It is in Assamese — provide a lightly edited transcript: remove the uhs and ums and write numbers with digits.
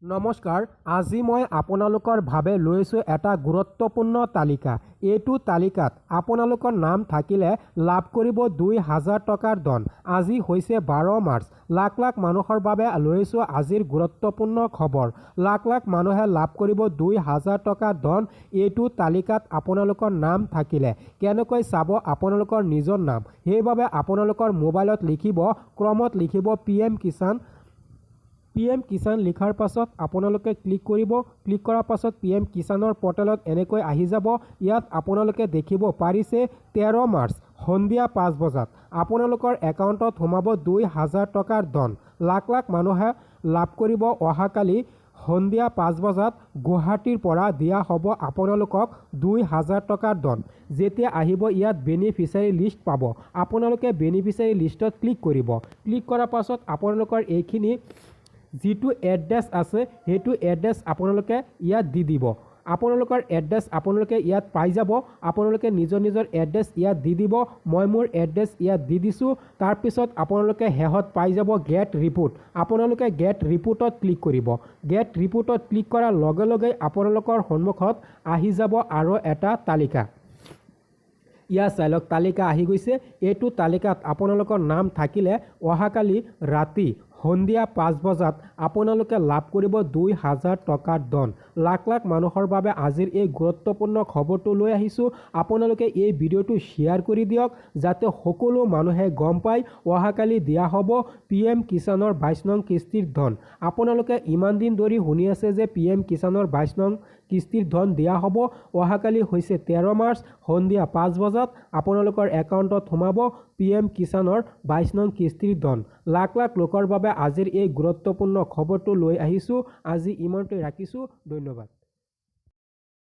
নমস্কাৰ, আজি মই আপোনালোকৰ বাবে লৈছোঁ এটা গুৰুত্বপূৰ্ণ তালিকা। এইটো তালিকাত আপোনালোকৰ নাম থাকিলে লাভ কৰিব ২,০০০ টকাৰ ধন। আজি হৈছে ১২ মাৰ্চ। লাখ লাখ মানুহৰ বাবে লৈছোঁ আজিৰ গুৰুত্বপূৰ্ণ খবৰ। লাখ লাখ মানুহে লাভ কৰিব ২,০০০ টকাৰ ধন। এইটো তালিকাত আপোনালোকৰ নাম থাকিলে কেনেকৈ চাব আপোনালোকৰ নিজৰ নাম? সেইবাবে আপোনালোকৰ মোবাইলত লিখিব, ক্ৰমত লিখিব PM কিষাণ। PM কিষাণ লিখাৰ পাছত আপোনালোকে ক্লিক কৰিব। ক্লিক কৰাৰ পাছত PM কিষাণৰ পৰ্টেলত এনেকৈ আহি যাব। ইয়াত আপোনালোকে দেখিব পাৰিছে ১৩ মাৰ্চ সন্ধিয়া ৫ বজাত আপোনালোকৰ একাউণ্টত সোমাব ২,০০০ টকাৰ ধন। লাখ লাখ মানুহে লাভ কৰিব। অহাকালি সন্ধিয়া ৫ বজাত গুৱাহাটীৰ পৰা দিয়া হ'ব আপোনালোকক ২,০০০ টকাৰ ধন। যেতিয়া আহিব ইয়াত বেনিফিচিয়াৰী লিষ্ট পাব। আপোনালোকে বেনিফিচিয়াৰী লিষ্টত ক্লিক কৰিব। ক্লিক কৰাৰ পাছত আপোনালোকৰ এইখিনি যিটো এড্ৰেছ আছে সেইটো এড্ৰেছ আপোনালোকে ইয়াত দি দিব। আপোনালোকৰ এড্ৰেছ আপোনালোকে ইয়াত পাই যাব। আপোনালোকে নিজৰ নিজৰ এড্ৰেছ ইয়াত দি দিব। মই মোৰ এড্ৰেছ ইয়াত দি দিছোঁ। তাৰপিছত আপোনালোকে শেষত পাই যাব গেট ৰিপোৰ্ট। আপোনালোকে গেট ৰিপোৰ্টত ক্লিক কৰিব। গেট ৰিপোৰ্টত ক্লিক কৰাৰ লগে লগে আপোনালোকৰ সন্মুখত আহি যাব আৰু এটা তালিকা। ইয়াৰ চাই লওক, তালিকা আহি গৈছে। এইটো তালিকাত আপোনালোকৰ নাম থাকিলে অহাকালি ৰাতি সন্ধিয়া ৫ বজাত আপোনালোকে লাভ কৰিব ২,০০০ টকাৰ ধন। লাখ লাখ মানুহৰ বাবে আজিৰ এই গুৰুত্বপূৰ্ণ খবৰটো লৈ আহিছোঁ। আপোনালোকে এই ভিডিঅ'টো শ্বেয়াৰ কৰি দিয়ক যাতে সকলো মানুহে গম পায় অহাকালি দিয়া হ'ব PM কিষাণৰ ২২ নং কিস্তিৰ ধন। আপোনালোকে ইমান দিন ধৰি শুনি আছে যে PM কিষাণৰ ২২ নং কিস্তিৰ ধন দিয়া হ'ব। অহাকালি হৈছে ১৩ মাৰ্চ সন্ধিয়া ৫ বজাত আপোনালোকৰ একাউণ্টত সোমাব PM কিষাণৰ ২২ নং কিস্তিৰ ধন। লাখ লাখ লোকৰ বাবে আজিৰ এই গুৰুত্বপূৰ্ণ খবৰটো লৈ আহিছোঁ। আজি ইমানতে ৰাখিছোঁ। ধন্যবাদ।